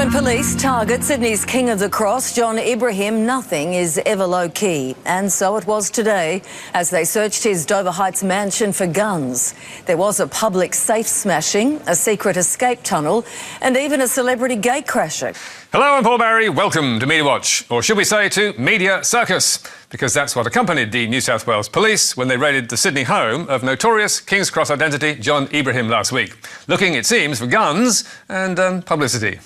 When police target Sydney's King of the Cross, John Ibrahim, nothing is ever low-key. And so it was today as they searched his Dover Heights mansion for guns. There was a public safe smashing, a secret escape tunnel and even a celebrity gate crashing. Hello, I'm Paul Barry. Welcome to Media Watch, or should we say to Media Circus, because that's what accompanied the New South Wales Police when they raided the Sydney home of notorious King's Cross identity John Ibrahim last week, looking, it seems, for guns and publicity.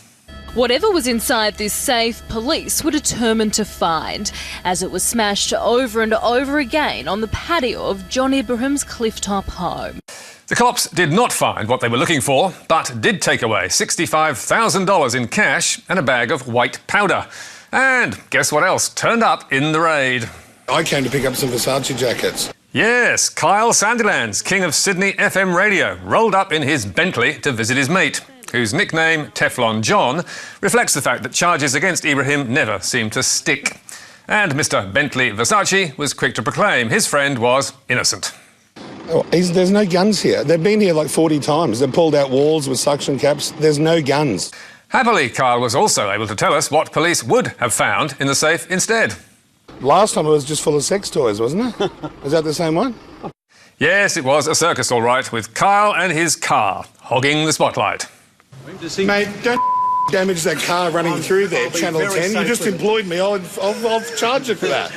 Whatever was inside this safe, police were determined to find, as it was smashed over and over again on the patio of John Ibrahim's clifftop home. The cops did not find what they were looking for, but did take away $65,000 in cash and a bag of white powder. And guess what else turned up in the raid? I came to pick up some Versace jackets. Yes, Kyle Sandilands, king of Sydney FM radio, rolled up in his Bentley to visit his mate, whose nickname, Teflon John, reflects the fact that charges against Ibrahim never seemed to stick. And Mr. Bentley Versace was quick to proclaim his friend was innocent. Oh, there's no guns here. They've been here like 40 times. They've pulled out walls with suction caps. There's no guns. Happily, Kyle was also able to tell us what police would have found in the safe instead. Last time it was just full of sex toys, wasn't it? Is that the same one? Yes, it was a circus, all right, with Kyle and his car hogging the spotlight. Mate, don't damage that car running through there, Channel 10. You just employed me. I'll charge you for that.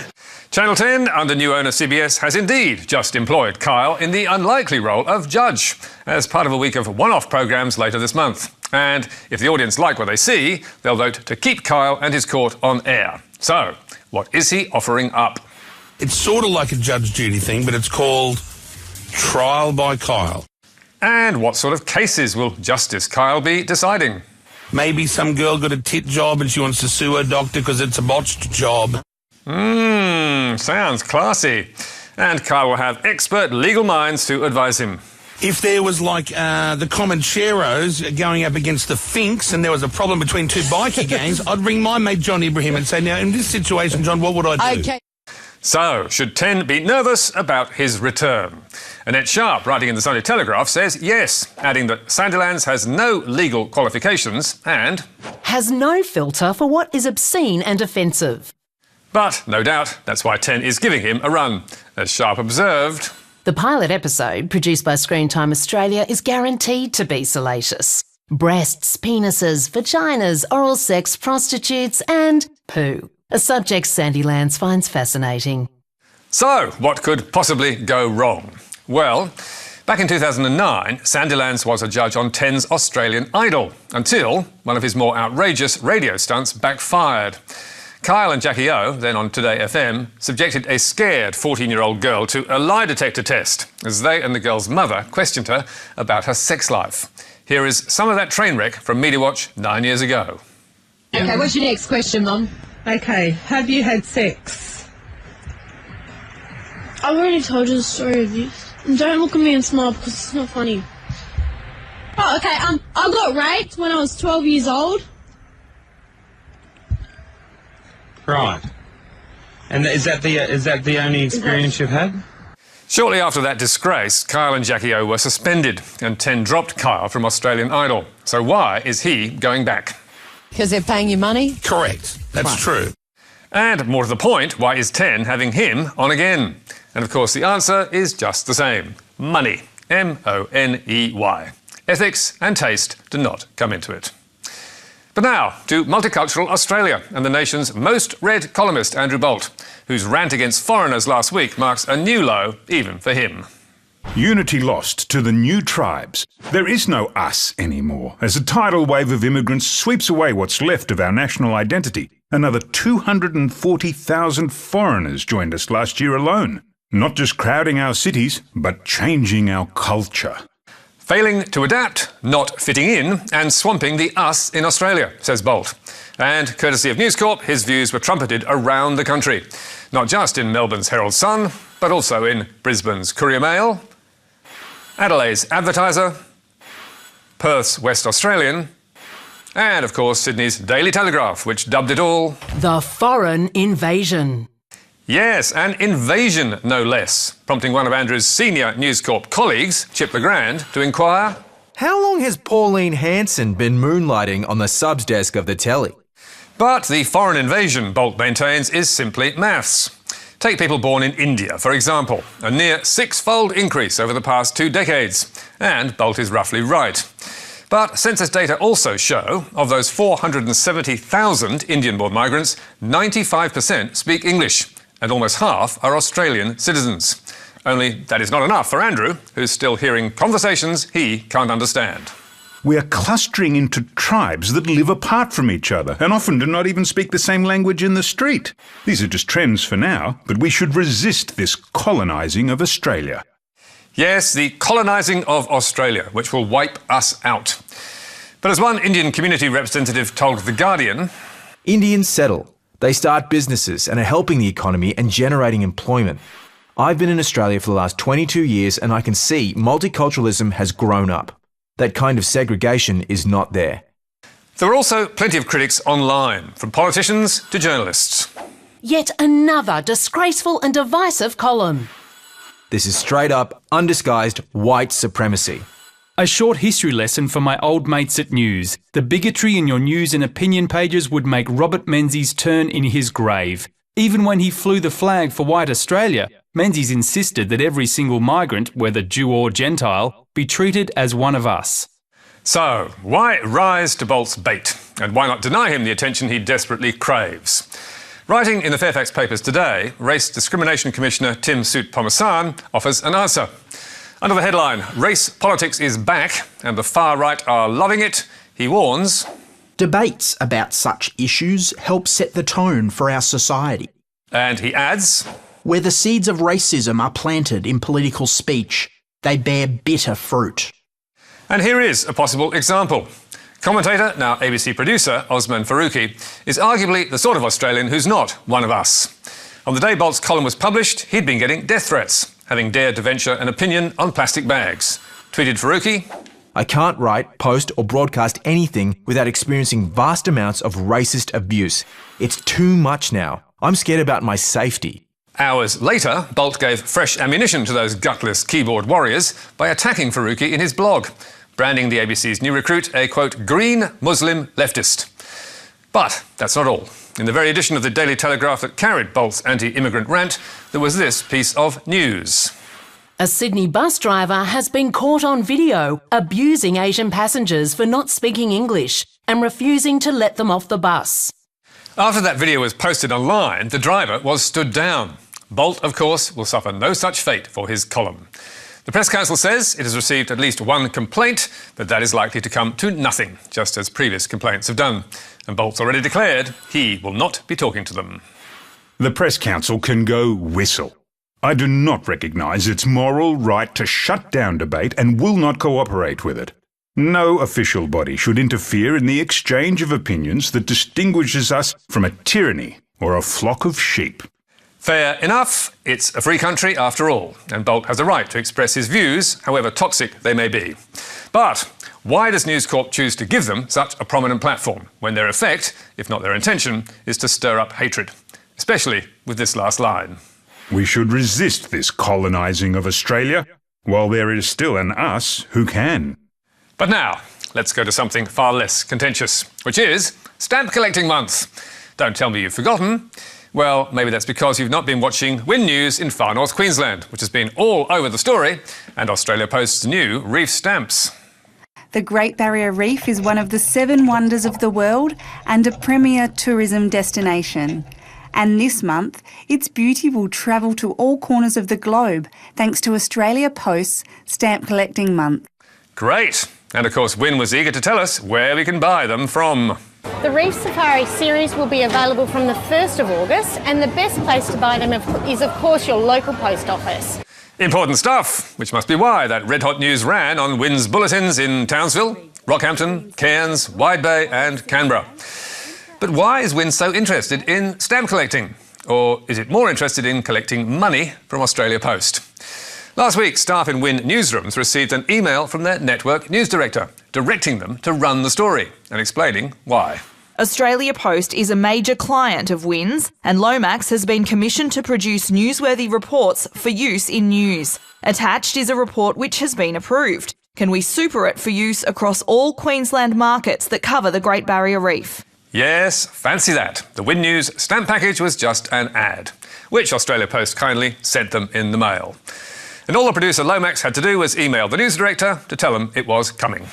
Channel 10, under new owner CBS, has indeed just employed Kyle in the unlikely role of judge as part of a week of one-off programmes later this month. And if the audience like what they see, they'll vote to keep Kyle and his court on air. So, what is he offering up? It's sort of like a Judge Judy thing, but it's called Trial by Kyle. And what sort of cases will Justice Kyle be deciding? Maybe some girl got a tit job and she wants to sue her doctor because it's a botched job. Sounds classy. And Kyle will have expert legal minds to advise him. If there was like the Comancheros going up against the Finks and there was a problem between two bikie gangs, I'd ring my mate John Ibrahim and say, now, in this situation, John, what would I do? Okay. So, should 10 be nervous about his return? Annette Sharp, writing in the Sunday Telegraph, says yes, adding that Sandilands has no legal qualifications and has no filter for what is obscene and offensive. But, no doubt, that's why 10 is giving him a run. As Sharp observed, the pilot episode, produced by Screen Time Australia, is guaranteed to be salacious. Breasts, penises, vaginas, oral sex, prostitutes and poo. A subject Sandilands finds fascinating. So, what could possibly go wrong? Well, back in 2009, Sandilands was a judge on 10's Australian Idol, until one of his more outrageous radio stunts backfired. Kyle and Jackie O, then on Today FM, subjected a scared 14-year-old girl to a lie detector test as they and the girl's mother questioned her about her sex life. Here is some of that train wreck from Media Watch 9 years ago. OK, what's your next question, Mum? OK, have you had sex? I've already told you the story of this. And don't look at me and smile because it's not funny. Oh, OK, I got raped when I was 12 years old. Right. And is that the only experience you've had? Shortly after that disgrace, Kyle and Jackie O were suspended and 10 dropped Kyle from Australian Idol. So why is he going back? Because they're paying you money? Correct. That's true. And more to the point, why is 10 having him on again? And of course the answer is just the same. Money. M-O-N-E-Y. Ethics and taste do not come into it. But now to multicultural Australia and the nation's most read columnist Andrew Bolt, whose rant against foreigners last week marks a new low even for him. Unity lost to the new tribes. There is no us anymore, as a tidal wave of immigrants sweeps away what's left of our national identity. Another 240,000 foreigners joined us last year alone, not just crowding our cities, but changing our culture. Failing to adapt, not fitting in, and swamping the us in Australia, says Bolt. And courtesy of News Corp, his views were trumpeted around the country. Not just in Melbourne's Herald Sun, but also in Brisbane's Courier Mail, Adelaide's Advertiser, Perth's West Australian, and of course Sydney's Daily Telegraph, which dubbed it all the foreign invasion. Yes, an invasion no less, prompting one of Andrew's senior News Corp colleagues, Chip Legrand, to inquire, How long has Pauline Hanson been moonlighting on the subs desk of the telly? But the foreign invasion, Bolt maintains, is simply maths. Take people born in India, for example. A near six-fold increase over the past 2 decades. And Bolt is roughly right. But census data also show, of those 470,000 Indian-born migrants, 95% speak English, and almost half are Australian citizens. Only that is not enough for Andrew, who's still hearing conversations he can't understand. We are clustering into tribes that live apart from each other and often do not even speak the same language in the street. These are just trends for now, but we should resist this colonising of Australia. Yes, the colonising of Australia, which will wipe us out. But as one Indian community representative told The Guardian, Indians settle. They start businesses and are helping the economy and generating employment. I've been in Australia for the last 22 years and I can see multiculturalism has grown up. That kind of segregation is not there. There are also plenty of critics online, from politicians to journalists. Yet another disgraceful and divisive column. This is straight up, undisguised white supremacy. A short history lesson for my old mates at News. The bigotry in your news and opinion pages would make Robert Menzies turn in his grave. Even when he flew the flag for white Australia, Menzies insisted that every single migrant, whether Jew or Gentile, be treated as one of us. So, why rise to Bolt's bait? And why not deny him the attention he desperately craves? Writing in the Fairfax papers today, Race Discrimination Commissioner Tim Soutphommasane offers an answer. Under the headline, Race Politics is Back and the far right are loving it, he warns, debates about such issues help set the tone for our society. And he adds, where the seeds of racism are planted in political speech, they bear bitter fruit. And here is a possible example. Commentator, now ABC producer, Osman Faruqi, is arguably the sort of Australian who's not one of us. On the day Bolt's column was published, he'd been getting death threats, having dared to venture an opinion on plastic bags. Tweeted Faruqi, I can't write, post or broadcast anything without experiencing vast amounts of racist abuse. It's too much now. I'm scared about my safety. Hours later, Bolt gave fresh ammunition to those gutless keyboard warriors by attacking Faruqi in his blog, branding the ABC's new recruit a, quote, green Muslim leftist. But that's not all. In the very edition of the Daily Telegraph that carried Bolt's anti-immigrant rant, there was this piece of news. A Sydney bus driver has been caught on video abusing Asian passengers for not speaking English and refusing to let them off the bus. After that video was posted online, the driver was stood down. Bolt, of course, will suffer no such fate for his column. The Press Council says it has received at least one complaint, but that is likely to come to nothing, just as previous complaints have done. And Bolt's already declared he will not be talking to them. The Press Council can go whistle. I do not recognise its moral right to shut down debate and will not cooperate with it. No official body should interfere in the exchange of opinions that distinguishes us from a tyranny or a flock of sheep. Fair enough. It's a free country after all, and Bolt has a right to express his views, however toxic they may be. But why does News Corp choose to give them such a prominent platform when their effect, if not their intention, is to stir up hatred? Especially with this last line. We should resist this colonising of Australia, while there is still an us who can. But now, let's go to something far less contentious, which is Stamp Collecting Month. Don't tell me you've forgotten. Well, maybe that's because you've not been watching Win News in far north Queensland, which has been all over the story, and Australia Post's new reef stamps. The Great Barrier Reef is one of the 7 wonders of the world and a premier tourism destination. And this month, its beauty will travel to all corners of the globe thanks to Australia Post's Stamp Collecting Month. Great! And of course, Win was eager to tell us where we can buy them from. The Reef Safari series will be available from the 1st of August, and the best place to buy them is, of course, your local post office. Important stuff, which must be why that red-hot news ran on Win's bulletins in Townsville, Rockhampton, Cairns, Wide Bay and Canberra. But why is Win so interested in stamp collecting? Or is it more interested in collecting money from Australia Post? Last week, staff in Win newsrooms received an email from their network news director, directing them to run the story and explaining why. Australia Post is a major client of Win's, and Lomax has been commissioned to produce newsworthy reports for use in news. Attached is a report which has been approved. Can we super it for use across all Queensland markets that cover the Great Barrier Reef? Yes, fancy that. The Win News stamp package was just an ad, which Australia Post kindly sent them in the mail. And all the producer Lomax had to do was email the news director to tell him it was coming.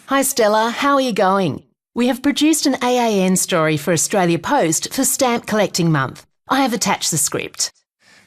Hi Stella, how are you going? We have produced an AAN story for Australia Post for Stamp Collecting Month. I have attached the script.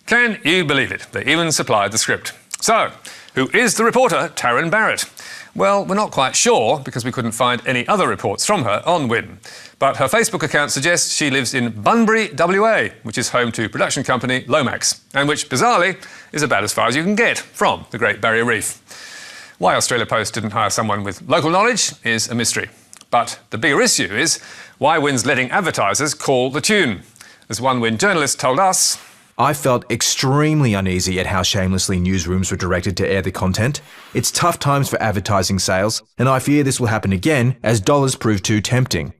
Can you believe it? They even supplied the script. So, who is the reporter Taryn Barrett? Well, we're not quite sure because we couldn't find any other reports from her on Win. But her Facebook account suggests she lives in Bunbury, WA, which is home to production company Lomax, and which, bizarrely, is about as far as you can get from the Great Barrier Reef. Why Australia Post didn't hire someone with local knowledge is a mystery. But the bigger issue is why Win's letting advertisers call the tune. As one Win journalist told us, I felt extremely uneasy at how shamelessly newsrooms were directed to air the content. It's tough times for advertising sales, and I fear this will happen again as dollars prove too tempting.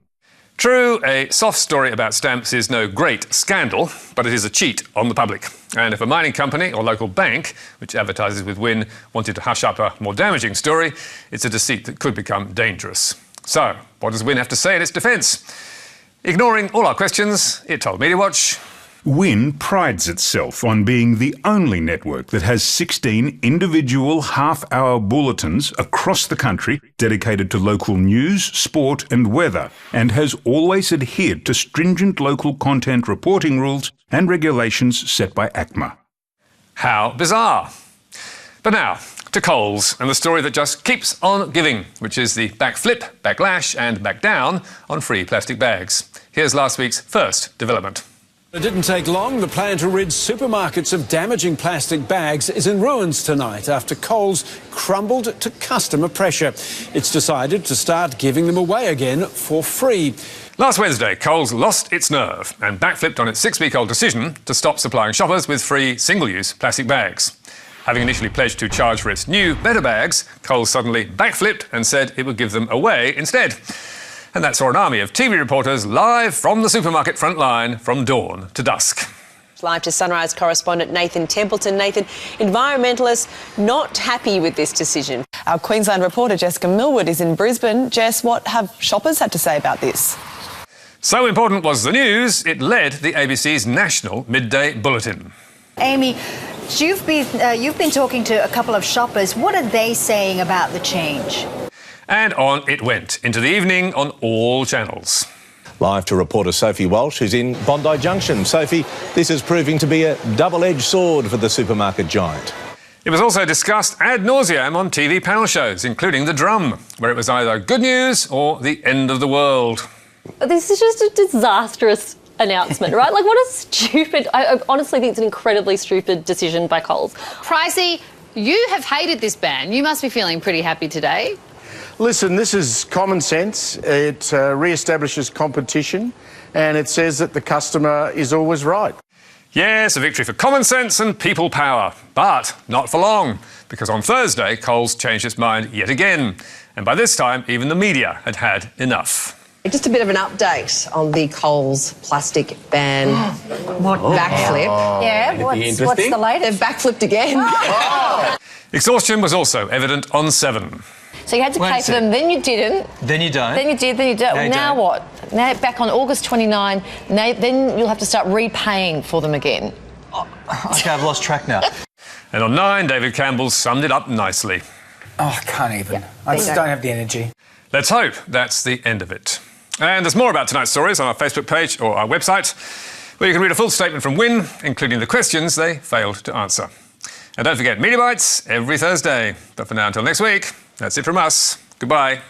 True, a soft story about stamps is no great scandal, but it is a cheat on the public. And if a mining company or local bank, which advertises with Win, wanted to hush up a more damaging story, it's a deceit that could become dangerous. So, what does Win have to say in its defence? Ignoring all our questions, it told Media Watch, Win prides itself on being the only network that has 16 individual half-hour bulletins across the country dedicated to local news, sport and weather, and has always adhered to stringent local content reporting rules and regulations set by ACMA. How bizarre. But now, to Coles and the story that just keeps on giving, which is the backflip, backlash and back down on free plastic bags. Here's last week's first development. It didn't take long. The plan to rid supermarkets of damaging plastic bags is in ruins tonight after Coles crumbled to customer pressure. It's decided to start giving them away again for free. Last Wednesday, Coles lost its nerve and backflipped on its 6-week-old decision to stop supplying shoppers with free single-use plastic bags. Having initially pledged to charge for its new, better bags, Coles suddenly backflipped and said it would give them away instead. And that saw an army of TV reporters live from the supermarket front line from dawn to dusk. Live to Sunrise correspondent Nathan Templeton. Nathan, environmentalists not happy with this decision. Our Queensland reporter Jessica Millwood is in Brisbane. Jess, what have shoppers had to say about this? So important was the news, it led the ABC's national midday bulletin. Amy, you've been talking to a couple of shoppers. What are they saying about the change? And on it went, into the evening on all channels. Live to reporter Sophie Walsh, who's in Bondi Junction. Sophie, this is proving to be a double-edged sword for the supermarket giant. It was also discussed ad nauseam on TV panel shows, including The Drum, where it was either good news or the end of the world. This is just a disastrous announcement, right? Like, what a stupid... I honestly think it's an incredibly stupid decision by Coles. Pricey, you have hated this ban. You must be feeling pretty happy today. Listen, this is common sense. It re-establishes competition and it says that the customer is always right. Yes, a victory for common sense and people power. But not for long, because on Thursday, Coles changed its mind yet again. And by this time, even the media had had enough. Just a bit of an update on the Coles plastic ban backflip. Yeah, what's the latest? They've backflipped again. Exhaustion was also evident on 7. So you had to pay for them, then you didn't. Then you don't. Then you did, then you don't. Now what? Now back on August 29, then you'll have to start repaying for them again. OK, I've lost track now. And on 9, David Campbell summed it up nicely. Oh, I can't even. I just don't have the energy. Let's hope that's the end of it. And there's more about tonight's stories on our Facebook page or our website, where you can read a full statement from Win, including the questions they failed to answer. And don't forget, Media Bites every Thursday. But for now, until next week, that's it from us. Goodbye.